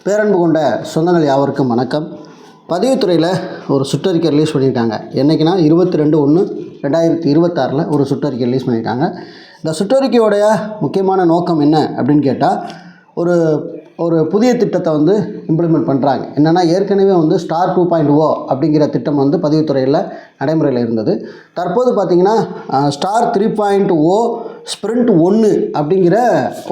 பேரன்பு கொண்ட சொந்தங்கள் யாவருக்கும் வணக்கம். பதிவுத்துறையில் ஒரு சுற்றறிக்கை ரிலீஸ் பண்ணியிருக்காங்க. என்றைக்குன்னா 22/1/2026 ஒரு சுற்றறிக்கை ரிலீஸ் பண்ணியிருக்காங்க. இந்த சுற்றறிக்கையோடைய முக்கியமான நோக்கம் என்ன அப்படின்னு கேட்டால், ஒரு புதிய திட்டத்தை இம்ப்ளிமெண்ட் பண்ணுறாங்க. என்னென்னா, ஏற்கனவே ஸ்டார் 2.0 அப்படிங்கிற திட்டம் பதிவுத்துறையில் நடைமுறையில் இருந்தது. தற்போது பார்த்திங்கன்னா ஸ்டார் 3.0 ஸ்ப்ரிண்ட் 1 அப்படிங்கிற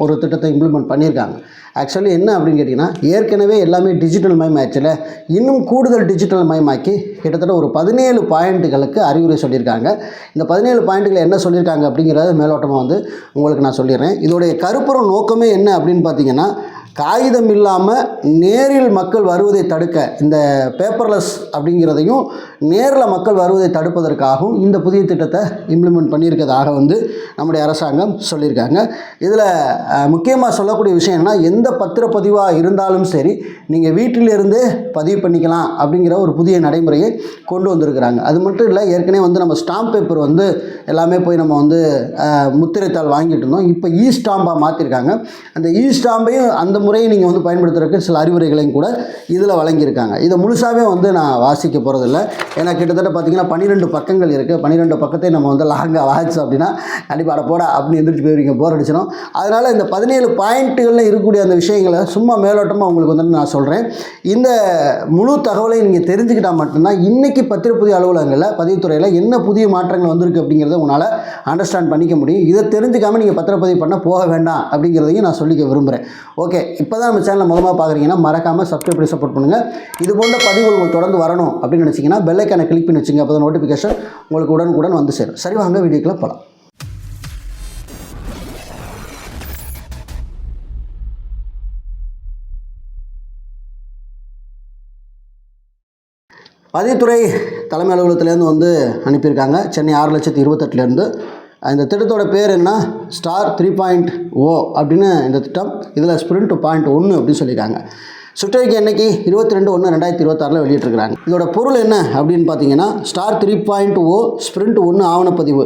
ஒரு திட்டத்தை இம்ப்ளிமெண்ட் பண்ணியிருக்காங்க. ஆக்சுவலி என்ன அப்படின்னு கேட்டிங்கன்னா, ஏற்கனவே எல்லாமே டிஜிட்டல் மயமாகிடுச்சில், இன்னும் கூடுதல் டிஜிட்டல் மயமாக்கி கிட்டத்தட்ட ஒரு 17 பாயிண்ட்டுகளுக்கு அறிவுரை சொல்லியிருக்காங்க. இந்த 17 பாயிண்ட்டுகளை என்ன சொல்லியிருக்காங்க அப்படிங்கிறத மேலோட்டமாக உங்களுக்கு நான் சொல்லிடுறேன். இதோடைய கருப்பொருள் நோக்கமே என்ன அப்படின்னு பார்த்தீங்கன்னா, காகிதம் இல்லாமல் நேரில் மக்கள் வருவதை தடுக்க, இந்த பேப்பர்லெஸ் அப்படிங்கிறதையும் நேரில் மக்கள் வருவதை தடுப்பதற்காகவும் இந்த புதிய திட்டத்தை இம்ப்ளிமெண்ட் பண்ணியிருக்கிறதாக நம்முடைய அரசாங்கம் சொல்லியிருக்காங்க. இதில் முக்கியமாக சொல்லக்கூடிய விஷயம் என்னென்னா, எந்த பத்திரப்பதிவாக இருந்தாலும் சரி நீங்கள் வீட்டிலிருந்தே பதிவு பண்ணிக்கலாம் அப்படிங்கிற ஒரு புதிய நடைமுறையை கொண்டு வந்திருக்கிறாங்க. அது மட்டும் இல்லை, ஏற்கனவே நம்ம ஸ்டாம்ப் பேப்பர் எல்லாமே போய் நம்ம முத்திரைத்தாள் வாங்கிட்டு இருந்தோம். இப்போ இ ஸ்டாம்பாக மாற்றிருக்காங்க. அந்த இ ஸ்டாம்பையும் அந்த முறையை நீங்கள் பயன்படுத்துறதுக்கு சில அறிவுரைகளையும் கூட இதில் வழங்கியிருக்காங்க. இதை முழுசாகவே நான் வாசிக்க போகிறதில்ல. ஏன்னா கிட்டத்தட்ட பார்த்திங்கன்னா 12 பக்கங்கள் இருக்குது. 12 பக்கத்தை நம்ம லாங்காக வாசிச்சோம் அப்படின்னா கண்டிப்பாக அட போடா அப்படின்னு எந்திரிச்சு போயிருவீங்க, போர் அடிச்சிடும். அதனால் இந்த 17 பாயிண்ட்டுகளில் இருக்கக்கூடிய அந்த விஷயங்களை சும்மா மேலோட்டமாக உங்களுக்கு நான் சொல்கிறேன். இந்த முழு தகவலை நீங்கள் தெரிஞ்சுக்கிட்டால் மட்டும்தான் இன்றைக்கி பத்திரப்பதிவு அலுவலகங்களில் பதிவுத்துறையில் என்ன புதிய மாற்றங்கள் வந்திருக்கு அப்படிங்கிறத உங்களால் அண்டர்ஸ்டாண்ட் பண்ணிக்க முடியும். இதை தெரிஞ்சுக்காமல் நீங்கள் பத்திரப்பதிவு பண்ண போக வேண்டாம் அப்படிங்கிறதையும் நான் சொல்லிக்க விரும்புகிறேன். ஓகே, இப்போ தான் நம்ம சேனலை முதல்ல பார்க்குறீங்கன்னா மறக்காமல் சப்ஸ்கிரைப் பண்ணி சப்போர்ட் பண்ணுங்கள். இது போன்ற பதிவுகள் உங்களுக்கு தொடர்ந்து வரணும் அப்படின்னு நினச்சிங்கன்னா பெல் ஐக்கானை கிளிக் பண்ணி வச்சுங்க. அப்போ தான் நோட்டிஃபிகேஷன் உங்களுக்கு உடனுக்குடன் வந்து சேரும். சரி, வாங்க வீடியோக்குள்ள போகலாம். பதிவுத்துறை தலைமை அலுவலகத்திலேருந்து அனுப்பியிருக்காங்க. சென்னை 6,28,000 இந்த திட்டத்தோட பேர் என்ன, ஸ்டார் 3.0 அப்படின்னு இந்த திட்டம். இதில் ஸ்ப்ரிண்ட் 2.1 அப்படின்னு சொல்லியிருக்காங்க. சுற்றறிக்கை அன்னைக்கு 22/1/2026 வெளியிட்டிருக்கிறாங்க. இதோட பொருள் என்ன அப்படின்னு பார்த்தீங்கன்னா, ஸ்டார் 3.0 ஸ்ப்ரிண்ட் 1 ஆவணப்பதிவு,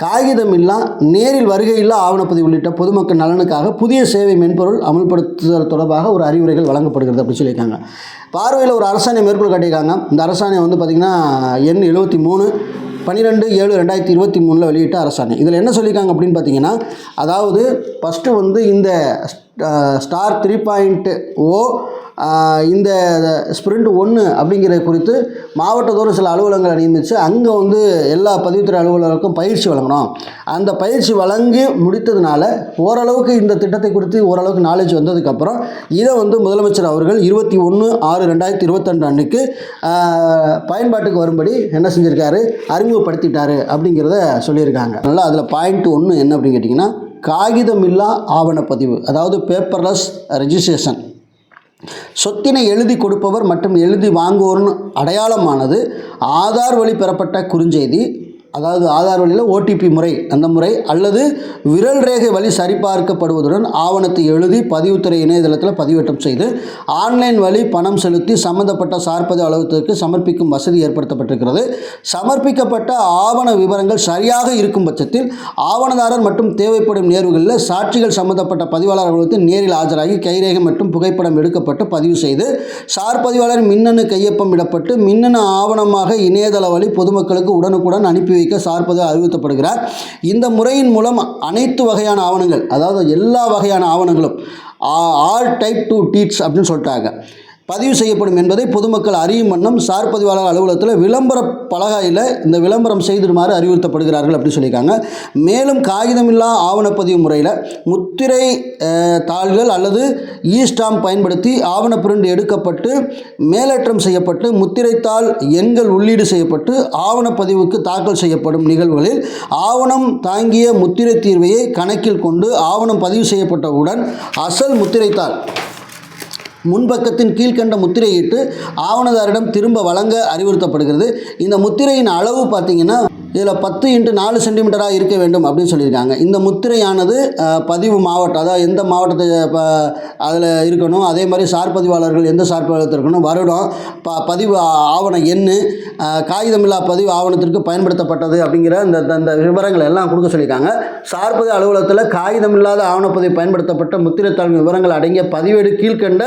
காகிதம் இல்லா நேரில் வருகையில்லா ஆவணப்பதிவு உள்ளிட்ட பொதுமக்கள் நலனுக்காக புதிய சேவை மென்பொருள் அமல்படுத்துதல் தொடர்பாக ஒரு அறிவுரைகள் வழங்கப்படுகிறது அப்படின்னு சொல்லியிருக்காங்க. பார்வையில் ஒரு அரசாணை மேற்கொள் காட்டியிருக்காங்க. இந்த அரசாணை பார்த்திங்கன்னா எண் 73 12/7/2023 வெளியிட்ட அரசாணை. இதில் என்ன சொல்லியிருக்காங்க அப்படின்னு பார்த்தீங்கன்னா, அதாவது ஃபஸ்ட்டு இந்த ஸ்டார் 3.0 இந்த ஸ்ப்ரிண்ட் 1 அப்படிங்கிறது குறித்து மாவட்டத்தோறும் சில அலுவலகங்களை நியமித்து அங்கே எல்லா பதிவுத்துறை அலுவலர்களுக்கும் பயிற்சி வழங்கணும். அந்த பயிற்சி வழங்கி முடித்ததுனால ஓரளவுக்கு இந்த திட்டத்தை குறித்து ஓரளவுக்கு நாலேஜ் வந்ததுக்கப்புறம் இதை முதலமைச்சர் அவர்கள் 21/6/2022 அன்னைக்கு பயன்பாட்டுக்கு வரும்படி என்ன செஞ்சுருக்காரு, அறிமுகப்படுத்திட்டார் அப்படிங்கிறத சொல்லியிருக்காங்க. அதனால் அதில் பாயிண்ட் 1 என்ன அப்படின்னு கேட்டிங்கன்னா, காகிதம் இல்லா ஆவணப்பதிவு, அதாவது பேப்பர்லெஸ் ரெஜிஸ்ட்ரேஷன். சொத்தினை எழுதி கொடுப்பவர் மற்றும் எழுதி வாங்குவோரின் அடையாளமானது ஆதார் வழி பெறப்பட்ட குறுஞ்செய்தி, அதாவது ஆதார் வழியில் ஓடிபி முறை, அந்த முறை அல்லது விரல் ரேகை வழி சரிபார்க்கப்படுவதுடன் ஆவணத்தை எழுதி பதிவுத்துறை இணையதளத்தில் பதிவேற்றம் செய்து ஆன்லைன் வழி பணம் செலுத்தி சம்பந்தப்பட்ட சார்பதிவு அலுவலகத்திற்கு சமர்ப்பிக்கும் வசதி ஏற்படுத்தப்பட்டிருக்கிறது. சமர்ப்பிக்கப்பட்ட ஆவண விவரங்கள் சரியாக இருக்கும் பட்சத்தில் ஆவணதாரர் மற்றும் தேவைப்படும் நேர்வுகளில் சாட்சிகள் சம்பந்தப்பட்ட பதிவாளர் அலுவலகத்தில் நேரில் ஆஜராகி கைரேகை மற்றும் புகைப்படம் எடுக்கப்பட்டு பதிவு செய்து சார்பதிவாளர் மின்னணு கையொப்பம் இடப்பட்டு மின்னணு ஆவணமாக இணையதள வழி பொதுமக்களுக்கு உடனுக்குடன் அனுப்பி வைக்க சார்பதிவு அறிவுறுத்தப்படுகிறார். இந்த முறையின் மூலம் அனைத்து வகையான ஆவணங்கள், அதாவது எல்லா வகையான ஆவணங்களும் ஆல் டைப் 2 டீட்ஸ் அப்படின்னு சொல்லிட்டாங்க, பதிவு செய்யப்படும் என்பதை பொதுமக்கள் அறியும் வண்ணம் சார்பதிவாளர் அலுவலகத்தில் விளம்பர பலகையில் இந்த விளம்பரம் செய்திடுமாறு அறிவுறுத்தப்படுகிறார்கள் அப்படின்னு சொல்லியிருக்காங்க. மேலும் காகிதமில்லா ஆவணப்பதிவு முறையில் முத்திரை தாள்கள் அல்லது இ ஸ்டாம்ப் பயன்படுத்தி ஆவண பிரிண்ட் எடுக்கப்பட்டு மேலேற்றம் செய்யப்பட்டு முத்திரைத்தாள் எண்கள் உள்ளீடு செய்யப்பட்டு ஆவணப்பதிவுக்கு தாக்கல் செய்யப்படும் நிகழ்வுகளில் ஆவணம் தாங்கிய முத்திரை தீர்வையை கணக்கில் கொண்டு ஆவணம் பதிவு செய்யப்பட்டவுடன் அசல் முத்திரைத்தாள் முன்பக்கத்தின் கீழ்கண்ட முத்திரையிட்டு ஆவணதாரிடம் திரும்ப வழங்க அறிவுறுத்தப்படுகிறது. இந்த முத்திரையின் அளவு பார்த்திங்கன்னா இதில் 10x4 சென்டிமீட்டராக இருக்க வேண்டும் அப்படின்னு சொல்லியிருக்காங்க. இந்த முத்திரையானது பதிவு மாவட்டம், அதாவது எந்த மாவட்டத்தை அதில் இருக்கணும், அதே மாதிரி சார் பதிவாளர்கள் எந்த சார் பதிவாளத்தில் இருக்கணும், வருடம், பதிவு ஆவண எண்ணு, காகிதமில்லா பதிவு ஆவணத்திற்கு பயன்படுத்தப்பட்டது அப்படிங்கிற இந்த விவரங்கள் எல்லாம் கொடுக்க சொல்லியிருக்காங்க. சார் பதிவு அலுவலகத்தில் காகிதமில்லாத ஆவணப்பதிவு பயன்படுத்தப்பட்ட முத்திரைத்தாள் விவரங்கள் அடங்கிய பதிவேடு கீழ்கண்ட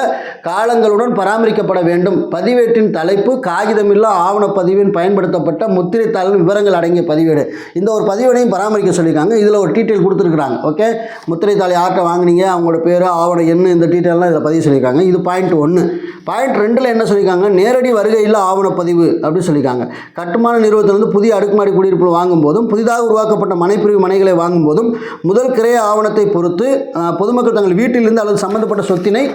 காலங்களுடன் பராமரிக்கப்பட வேண்டும். பதிவேட்டின் தலைப்பு காகிதமில்லா ஆவணப்பதிவின் பயன்படுத்தப்பட்ட முத்திரைத்தாள் விவரங்கள் அடங்கிய பதிவேடு. இந்த ஒரு பதிவேடையும் பராமரிக்க சொல்லியிருக்காங்க. இதில் ஒரு டீட்டெயில் கொடுத்துருக்குறாங்க. ஓகே, முத்திரைத்தாள் யார்கிட்ட வாங்கினீங்க, அவங்களோட பேர், ஆவணம் என்ன, இந்த டீட்டெயிலாம் இதில் பதிவு சொல்லியிருக்காங்க. இது பாயிண்ட் 1. பாயிண்ட் 2ல் என்ன சொல்லியிருக்காங்க, நேரடி வருகையில் ஆவணப்பதிவு அப்படின்னு சொல்லியிருக்காங்க. கட்டுமான நிறுவனத்திலிருந்து புதிய அடுக்குமாடி குடியிருப்புகள் வாங்கும்போதும் புதிதாக உருவாக்கப்பட்ட மனைப்பிரிவு மனைகளை வாங்கும்போதும் முதல் கிரைய ஆவணத்தை பொறுத்து பொதுமக்கள் தங்கள் வீட்டிலிருந்து அல்லது சம்பந்தப்பட்ட சொத்தினை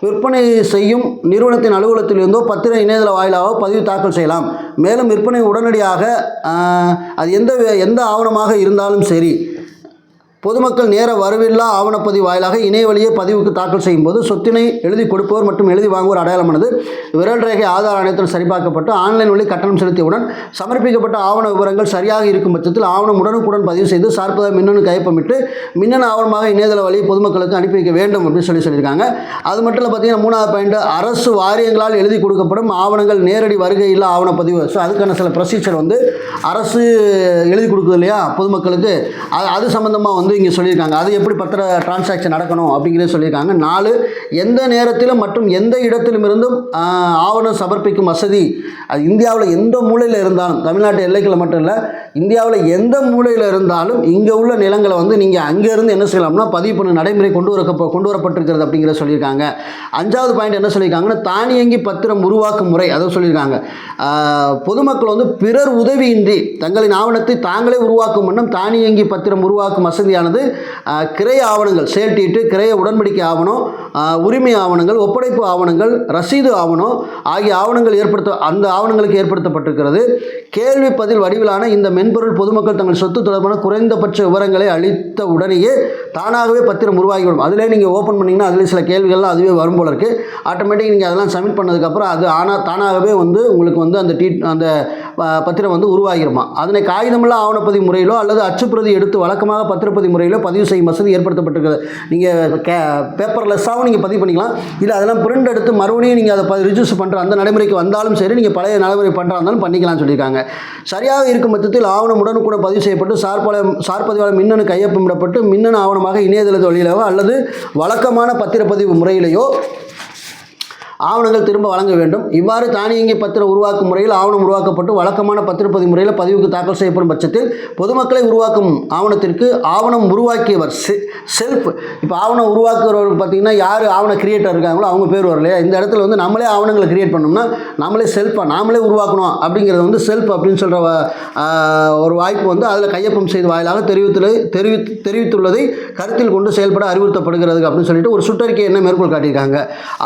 விற்பனை செய்யும் நிறுவனத்தின் அலுவலகத்திலிருந்தோ பத்திர இணையதள வாயிலாக பதிவு தாக்கல் செய்யலாம். மேலும் விற்பனை உடனடியாக அது எந்த ஆவணமாக இருந்தாலும் சரி, பொதுமக்கள் நேர வரவில்லா ஆவணப்பதிவு வாயிலாக இணைய வழியே பதிவுக்கு தாக்கல் செய்யும்போது சொத்தினை எழுதி கொடுப்பவர் மற்றும் எழுதி வாங்குவோர் அடையாளமானது விரல் ரேகை ஆதார் ஆணையத்தில் சரிபார்க்கப்பட்டு ஆன்லைன் வழி கட்டணம் செலுத்தியவுடன் சமர்ப்பிக்கப்பட்ட ஆவண விவரங்கள் சரியாக இருக்கும் பட்சத்தில் ஆவணம் உடனுக்குடன் பதிவு செய்து சார்பத மின்னணு கையொப்பமிட்டு மின்னணு ஆவணமாக இணையதள வழி பொதுமக்களுக்கு அனுப்பி வைக்க வேண்டும் அப்படின்னு சொல்லியிருக்காங்க. அது மட்டும் இல்லை, பார்த்தீங்கன்னா 3வது பாயிண்ட், அரசு வாரியங்களால் எழுதி கொடுக்கப்படும் ஆவணங்கள் நேரடி வருகையில் ஆவணப்பதிவு. ஸோ அதுக்கான சில ப்ரொசீஜர் அரசு எழுதி கொடுக்குது இல்லையா பொதுமக்களுக்கு, அது சம்மந்தமாக இங்கே சொல்லியிருக்காங்க. அது எப்படி பத்திர டிரான்சாக்ஷன் நடக்கணும் அப்படிங்கிறத சொல்லியிருக்காங்க. 4, எந்த நேரத்திலும் மற்றும் எந்த இடத்திலும் இருந்தும் ஆவணம் சமர்ப்பிக்கும் வசதி. அது இந்தியாவில் எந்த மூலையில் இருந்தாலும், தமிழ்நாட்டு எல்லைக்குள்ள மட்டும் இல்லை, இந்தியாவில் எந்த மூலையில் இருந்தாலும் இங்கே உள்ள நிலங்களை நீங்கள் அங்கேருந்து என்ன செய்யலாம்னா பதிவு பண்ண நடைமுறை கொண்டு வரப்பட்டிருக்கிறது அப்படிங்கிறத சொல்லியிருக்காங்க. 5வது பாயிண்ட் என்ன சொல்லியிருக்காங்கன்னா, தானியங்கி பத்திரம் உருவாக்கும் முறை. அதை சொல்லியிருக்காங்க. பொதுமக்கள் பிறர் உதவியின்றி தங்களின் ஆவணத்தை தாங்களே உருவாக்கும் வண்ணம் தானியங்கி பத்திரம் உருவாக்கும் வசதியான கிரைய ஆவணங்கள், செயல்டீட்டு, கிரைய உடன்படிக்கை ஆவணம், உரிமை ஆவணங்கள், ஒப்படைப்பு ஆவணங்கள், ரசீது ஆவணம் ஆகிய ஆவணங்கள் அந்த ஆவணங்களுக்கு ஏற்படுத்தப்பட்டிருக்கிறது. கேள்வி பதில் வடிவிலான இந்த மென்பொருள் பொதுமக்கள் தங்கள் சொத்து தொடர்பான குறைந்தபட்ச விவரங்களை அளித்த உடனேயே தானாகவே பத்திரம் உருவாகிவிடும். அதிலே நீங்கள் ஓப்பன் பண்ணிங்கன்னா அதில் சில கேள்விகள்லாம் அதுவே வரும் போல இருக்குது. ஆட்டோமேட்டிக் நீங்கள் அதெல்லாம் சப்மிட் பண்ணதுக்கப்புறம் அது தானாகவே உங்களுக்கு அந்த பத்திரம் உருவாகிருமா. அதனை காகிதமில்லா ஆவணப்பதிவு முறையிலோ அல்லது அச்சுப்பிரதி எடுத்து வழக்கமாக பத்திரப்பதிவு முறையிலோ பதிவு செய்யும் வசதி ஏற்படுத்தப்பட்டிருக்கிறது. நீங்கள் பேப்பர்லெஸ்ஸாகவும் நீங்கள் பதிவு பண்ணிக்கலாம். இல்லை அதெல்லாம் பிரிண்ட் எடுத்து மறுபடியும் நீங்கள் அதை ரிஜிஸ்டர் பண்ணுற அந்த நடைமுறைக்கு வந்தாலும் சரி, நீங்கள் பழைய நடைமுறை பண்ணுறா இருந்தாலும் பண்ணிக்கலாம்னு சொல்லியிருக்காங்க. சரியாக இருக்கும் பட்சத்தில் ஆவணம் உடனுக்குடன் பதிவு செய்யப்பட்டு சார் பதிவாளர் மின்னணு கையொப்பமிடப்பட்டு மின்னணு ஆவணமாக இணையதள வழியிலோ அல்லது வழக்கமான பத்திரப்பதிவு முறையிலேயோ ஆவணங்கள் திரும்ப வழங்க வேண்டும். இவ்வாறு தானியங்கி பத்திர உருவாக்கும் முறையில் ஆவணம் உருவாக்கப்பட்டு வழக்கமான பத்திரப்பதிவு முறையில் பதிவுக்கு தாக்கல் செய்யப்படும் பட்சத்தில் பொதுமக்களை உருவாக்கும் ஆவணத்திற்கு ஆவணம் உருவாக்கியவர் செல்ஃப். இப்போ ஆவணம் உருவாக்குறவர்கள் பார்த்தீங்கன்னா யார் ஆவண கிரியேட்டர் இருக்காங்களோ அவங்க பேர் வரலையா. இந்த இடத்துல நம்மளே ஆவணங்களை கிரியேட் பண்ணோம்னா நம்மளே செல்ஃபாக நாமளே உருவாக்கணும் அப்படிங்கிறது செல்ஃப் அப்படின்னு சொல்கிற ஒரு வாய்ப்பு அதில் கையொப்பம் செய்த வாயிலாக தெரிவித்துள்ளதை கருத்தில் கொண்டு செயல்பட அறிவுறுத்தப்படுகிறது அப்படின்னு சொல்லிட்டு ஒரு சுற்றறிக்கை என்ன மேற்கோள் காட்டியிருக்காங்க.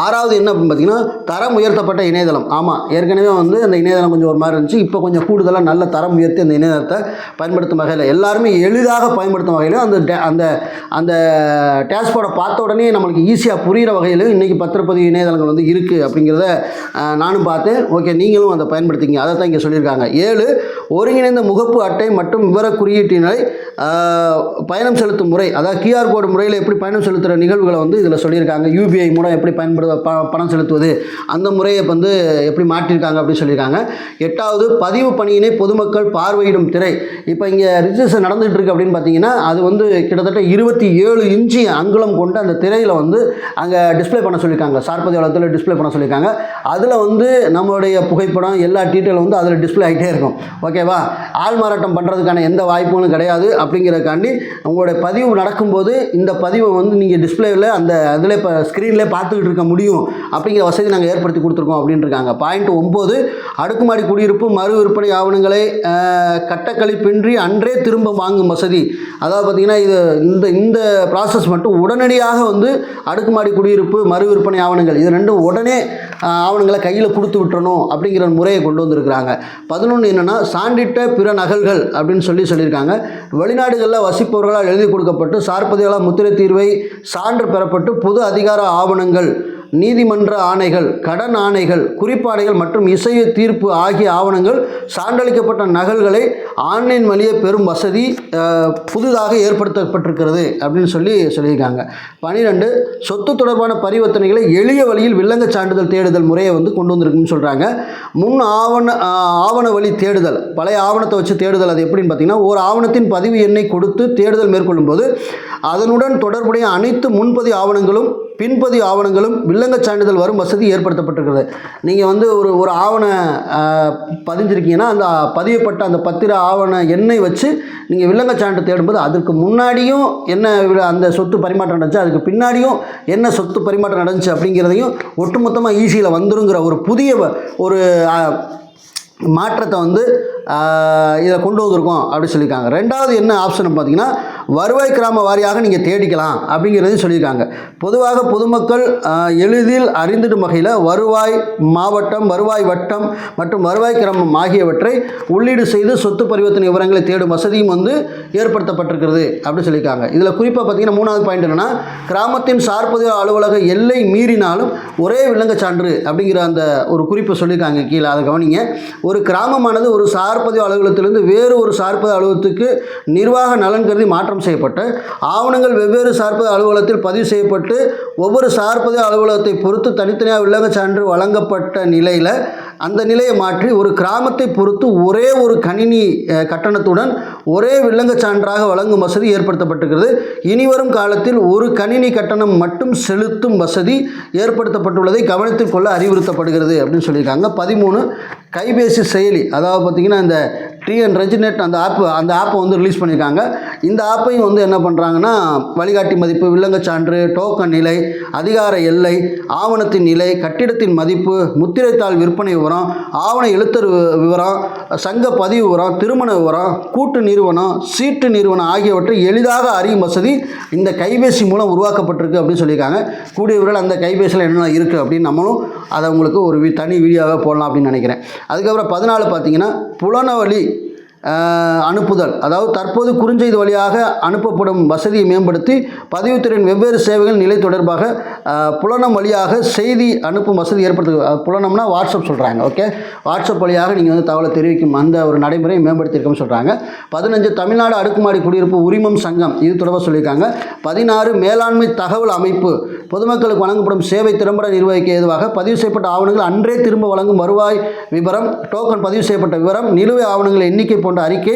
6வது என்ன அப்படின்னு தரம் உயர்த்தப்பட்ட இணையதளம். ஆமாம், ஏற்கனவே அந்த இணையதளம் கொஞ்சம் ஒரு மாதிரி இருந்துச்சு. இப்போ கொஞ்சம் கூடுதலாக நல்ல தரம் உயர்த்தி அந்த இணையதளத்தை பயன்படுத்தும் வகையில் எல்லாருமே எளிதாக பயன்படுத்தும் வகையிலும் அந்த டேஷ்போர்டை பார்த்த உடனே நம்மளுக்கு ஈஸியாக புரிகிற வகையிலும் இன்றைக்கி பத்திரப்பதிவு இணையதளங்கள் இருக்குது அப்படிங்கிறத நானும் பார்த்தேன். ஓகே, நீங்களும் அதை பயன்படுத்திங்க. அதை தான் இங்கே சொல்லியிருக்காங்க. 7, ஒருங்கிணைந்த முகப்பு அட்டை மற்றும் விவர குறியீட்டினை பயணம் செலுத்தும் முறை, அதாவது QR கோடு முறையில் எப்படி பயணம் செலுத்துகிற நிகழ்வுகளை இதில் சொல்லியிருக்காங்க. UPI மூலம் எப்படி பணம் செலுத்துவது, அந்த முறையை எப்படி மாற்றிருக்காங்க அப்படின்னு சொல்லியிருக்காங்க. 8வது பதிவு பணியினை பொதுமக்கள் பார்வையிடும் திரை. இப்போ இங்கே ரிஜிஸ்ட்ரேஷன் நடந்துகிட்டு இருக்கு அப்படின்னு பார்த்தீங்கன்னா அது கிட்டத்தட்ட 27 இன்ச்சு அங்குலம் கொண்டு அந்த திரையில் அங்கே டிஸ்பிளே பண்ண சொல்லியிருக்காங்க. சார்பதி வளத்தில் டிஸ்பிளே பண்ண சொல்லியிருக்காங்க. அதில் நம்மளுடைய புகைப்படம் எல்லா டீட்டெயிலும் அதில் டிஸ்பிளே ஆகிட்டே இருக்கும். ஓகேவா, ஆள் மாறாட்டம் பண்ணுறதுக்கான எந்த வாய்ப்புகளும் கிடையாது. அப்படிங்கிறதுக்காண்டி உங்களுடைய பதிவு நடக்கும்போது இந்த பதிவை நீங்கள் டிஸ்பிளேவில் அந்த அதில் இப்போ ஸ்க்ரீன்லேயே பார்த்துக்கிட்டு இருக்க முடியும் அப்படிங்கிற வசதி நாங்கள் ஏற்படுத்தி கொடுத்துருக்கோம் அப்படின்னு இருக்காங்க. பாயிண்ட் 9, அடுக்குமாடி குடியிருப்பு மறு விற்பனை ஆவணங்களை கட்டக்கழிப்பின்றி அன்றே திரும்ப வாங்கும் வசதி. அதாவது பார்த்திங்கன்னா இது இந்த ப்ராசஸ் மட்டும் உடனடியாக அடுக்குமாடி குடியிருப்பு மறு விற்பனை ஆவணங்கள் இது ரெண்டும் உடனே ஆவணங்களை கையில் கொடுத்து விட்டுறணும் அப்படிங்கிற முறையை கொண்டு வந்திருக்கிறாங்க. 11 என்னென்னா சான்றிட்ட பிற நகல்கள் அப்படின்னு சொல்லியிருக்காங்க. வெளிநாடுகளில் வசிப்பவர்களால் எழுதி கொடுக்கப்பட்டு சார்பதிவாளர் முத்திரை தீர்வை சான்று பெறப்பட்டு பொது அதிகார ஆவணங்கள் நீதிமன்ற ஆணைகள், கடன் ஆணைகள், குறிப்பாணைகள் மற்றும் இசைய தீர்ப்பு ஆகிய ஆவணங்கள் சான்றளிக்கப்பட்ட நகல்களை ஆன்லைன் வழியே பெறும் வசதி புதிதாக ஏற்படுத்தப்பட்டிருக்கிறது அப்படின்னு சொல்லியிருக்காங்க. 12 சொத்து தொடர்பான பரிவர்த்தனைகளை எளிய வழியில் வில்லங்க சான்றிதழ் தேடுதல் முறையை கொண்டு வந்திருக்குன்னு சொல்கிறாங்க. முன் ஆவண வழி தேடுதல், பழைய ஆவணத்தை வச்சு தேடுதல். அது எப்படின்னு பார்த்தீங்கன்னா, ஒரு ஆவணத்தின் பதிவு எண்ணை கொடுத்து தேடுதல் மேற்கொள்ளும் போது அதனுடன் தொடர்புடைய அனைத்து முன்பதிவு ஆவணங்களும் பின்பதிவு ஆவணங்களும் வில்லங்க சான்றிதழ் வரும் வசதி ஏற்படுத்தப்பட்டிருக்கிறது. நீங்கள் ஒரு ஆவண பதிஞ்சிருக்கீங்கன்னா அந்த பதியப்பட்ட அந்த பத்திர ஆவண எண்ணை வச்சு நீங்கள் வில்லங்க சான்று தேடும்போது அதுக்கு முன்னாடியும் என்ன அந்த சொத்து பரிமாற்றம் நடந்துச்சு, அதுக்கு பின்னாடியும் என்ன சொத்து பரிமாற்றம் நடந்துச்சு அப்படிங்கிறதையும் ஒட்டுமொத்தமாக ஈஸியில் வந்துருங்கிற ஒரு புதிய ஒரு மாற்றத்தை இதில் கொண்டு வந்திருக்கோம் அப்படின்னு சொல்லியிருக்காங்க. ரெண்டாவது என்ன ஆப்ஷன் பார்த்தீங்கன்னா, வருவாய் கிராம வாரியாக நீங்கள் தேடிக்கலாம் அப்படிங்கிறதையும் சொல்லியிருக்காங்க. பொதுவாக பொதுமக்கள் எளிதில் அறிந்திடும் வகையில் வருவாய் மாவட்டம், வருவாய் வட்டம் மற்றும் வருவாய் கிராமம் ஆகியவற்றை உள்ளீடு செய்து சொத்து பரிவர்த்தனை விவரங்களை தேடும் வசதியும் ஏற்படுத்தப்பட்டிருக்கிறது அப்படின்னு சொல்லியிருக்காங்க. இதில் குறிப்பாக பார்த்தீங்கன்னா 3வது பாயிண்ட் என்னென்னா, கிராமத்தின் சார்பதிவு அலுவலக எல்லை மீறினாலும் ஒரே வில்லங்க சான்று அப்படிங்கிற அந்த ஒரு குறிப்பை சொல்லியிருக்காங்க கீழே. அதை கவனிங்க. ஒரு கிராமமானது ஒரு சார்பதிவு அலுவலகத்திலிருந்து வேறு ஒரு சார்பதிவு அலுவலகத்துக்கு நிர்வாக நலன் கருதி மாற்றம் செய்யப்பட்டு ஆவணங்கள் வெவ்வேறு சார்பதிவு அலுவலகத்தில் பதிவு செய்யப்பட்டு ஒவ்வொரு சார்பதிவு அலுவலகத்தை பொறுத்து தனித்தனியாக வில்லங்க சான்று வழங்கப்பட்ட நிலையில் அந்த நிலையை மாற்றி ஒரு கிராமத்தை பொறுத்து ஒரே ஒரு கணினி கட்டணத்துடன் ஒரே வில்லங்க சான்றாக வழங்கும் வசதி ஏற்படுத்தப்பட்டிருக்கிறது. இனிவரும் காலத்தில் ஒரு கணினி கட்டணம் மட்டும் செலுத்தும் வசதி ஏற்படுத்தப்பட்டுள்ளதை கவனத்தில் கொள்ள அறிவுறுத்தப்படுகிறது அப்படின்னு சொல்லியிருக்காங்க. 13 கைபேசி செயலி, அதாவது பார்த்திங்கன்னா இந்த TN-Regnet அந்த ஆப்பை ரிலீஸ் பண்ணியிருக்காங்க. இந்த ஆப்பையும் என்ன பண்ணுறாங்கன்னா, வழிகாட்டி மதிப்பு, வில்லங்க சான்று, டோக்கன் நிலை, அதிகார எல்லை, ஆவணத்தின் நிலை, கட்டிடத்தின் மதிப்பு, முத்திரைத்தாள் விற்பனை விவரம், ஆவண எழுத்தர் விவரம், சங்க பதிவு விவரம், திருமண விவரம், கூட்டு நிறுவனம், சீட்டு நிறுவனம் ஆகியவற்றை எளிதாக அறியும் வசதி இந்த கைபேசி மூலம் உருவாக்கப்பட்டிருக்கு அப்படின்னு சொல்லியிருக்காங்க. கூடிய விரைவில் அந்த கைபேசியில் என்னென்ன இருக்குது அப்படின்னு நம்மளும் அதை உங்களுக்கு ஒரு தனி வீடியோவாக போடலாம் அப்படின்னு நினைக்கிறேன். அதுக்கப்புறம் 14 பார்த்தீங்கன்னா, புலனவழி அனுப்புதல், அதாவது தற்போது குறுஞ்செய்தி வழியாக அனுப்பப்படும் வசதியை மேம்படுத்தி பதிவுத்துறையின் வெவ்வேறு சேவைகள் நிலை தொடர்பாக புலனம் வழியாக செய்தி அனுப்பும் வசதி ஏற்படுத்து. புலனம்னா வாட்ஸ்அப் சொல்கிறாங்க. ஓகே, வாட்ஸ்அப் வழியாக நீங்கள் தகவலை தெரிவிக்கும் அந்த ஒரு நடைமுறையை மேம்படுத்தியிருக்கோம்னு சொல்கிறாங்க. 15 தமிழ்நாடு அடுக்குமாடி குடியிருப்பு உரிமம் சங்கம், இது தொடர்பாக சொல்லியிருக்காங்க. 16 மேலாண்மை தகவல் அமைப்பு, பொதுமக்களுக்கு வழங்கப்படும் சேவை திறம்பட நிர்வகிக்க ஏதுவாக பதிவு செய்யப்பட்ட ஆவணங்கள் அன்றே திரும்ப வழங்கும் வருவாய் விவரம், டோக்கன் பதிவு செய்யப்பட்ட விவரம், நிலுவை ஆவணங்கள் எண்ணிக்கை போன்ற அறிக்கை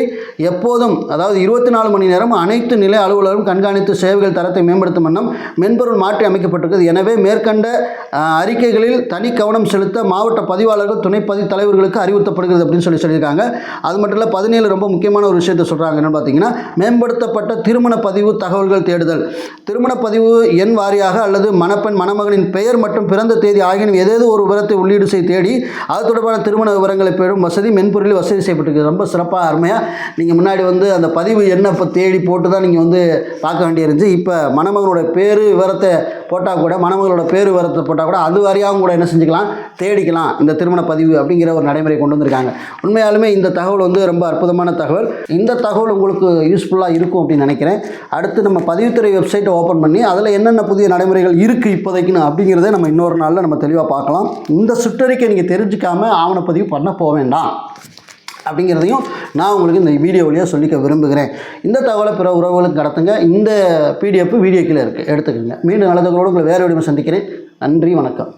எப்போதும், அதாவது 24 மணி நேரம் அனைத்து நிலை அலுவலரும் கண்காணித்து சேவைகள் தரத்தை மேம்படுத்தும் வண்ணம் மென்பொருள் மாற்றி அமைக்கப்பட்டிருக்கிறது. எனவே மேற்கண்ட அறிக்கைகளில் தனி கவனம் செலுத்த மாவட்ட பதிவாளர்கள், துணை பதிவு தலைவர்களுக்கு அறிவுறுத்தப்படுகிறது அப்படின்னு சொல்லியிருக்காங்க. அது மட்டும் இல்லை, 17 ரொம்ப முக்கியமான ஒரு விஷயத்தை சொல்கிறாங்க. என்னென்னு பார்த்தீங்கன்னா, மேம்படுத்தப்பட்ட திருமண பதிவு தகவல்கள் தேடுதல். திருமண பதிவு எண் வாரியாக அல்லது மணப்பெண் மணமகனின் பெயர் மற்றும் பிறந்த தேதி ஆகிய ஏதேதோ ஒரு விவரத்தை உள்ளீடு செய்து தேடி அது தொடர்பான திருமண விவரங்களை பெறும் வசதி மென்பொருளில் வசதி செய்யப்பட்டிருக்கு. ரொம்ப சிறப்பாக அருமையாக நீங்கள் முன்னாடி அந்த பதிவு எண்ணை இப்போ தேடி போட்டு தான் நீங்கள் பார்க்க வேண்டியிருந்துச்சு. இப்போ மணமகனோட பேர் விவரத்தை போட்டால் கூட, மணமகளோட பேர் விவரத்தை போட்டால் கூட அது வாரியாகவும் கூட என்ன செஞ்சுக்கலாம், தேடிக்கலாம் இந்த திருமண பதிவு அப்படிங்கிற ஒரு நடைமுறை கொண்டு வந்திருக்காங்க. உண்மையாலுமே இந்த தகவல் ரொம்ப அற்புதமான தகவல். இந்த தகவல் உங்களுக்கு யூஸ்ஃபுல்லாக இருக்கும் அப்படின்னு நினைக்கிறேன். அடுத்து நம்ம பதிவுத்துறை வெப்சைட்டை ஓப்பன் பண்ணி அதில் என்னென்ன புதிய நடைமுறைகள் இருக்குது இப்போதைக்குன்னு அப்படிங்கிறத நம்ம இன்னொரு நாளில் நம்ம தெளிவாக பார்க்கலாம். இந்த சுற்றறிக்கை நீங்கள் தெரிஞ்சுக்காமல் ஆவணப்பதிவு பண்ண போக வேண்டாம் அப்படிங்கிறதையும் நான் உங்களுக்கு இந்த வீடியோ வழியாக சொல்லிக்க விரும்புகிறேன். இந்த தகவலை பிற உறவுகளுக்கு கடத்துங்க. இந்த PDF வீடியோ கீழே இருக்குது, எடுத்துக்கோங்க. மீண்டும் நல்ல தகவலோடு உங்களை வேறு வீடியோ சந்திக்கிறேன். நன்றி, வணக்கம்.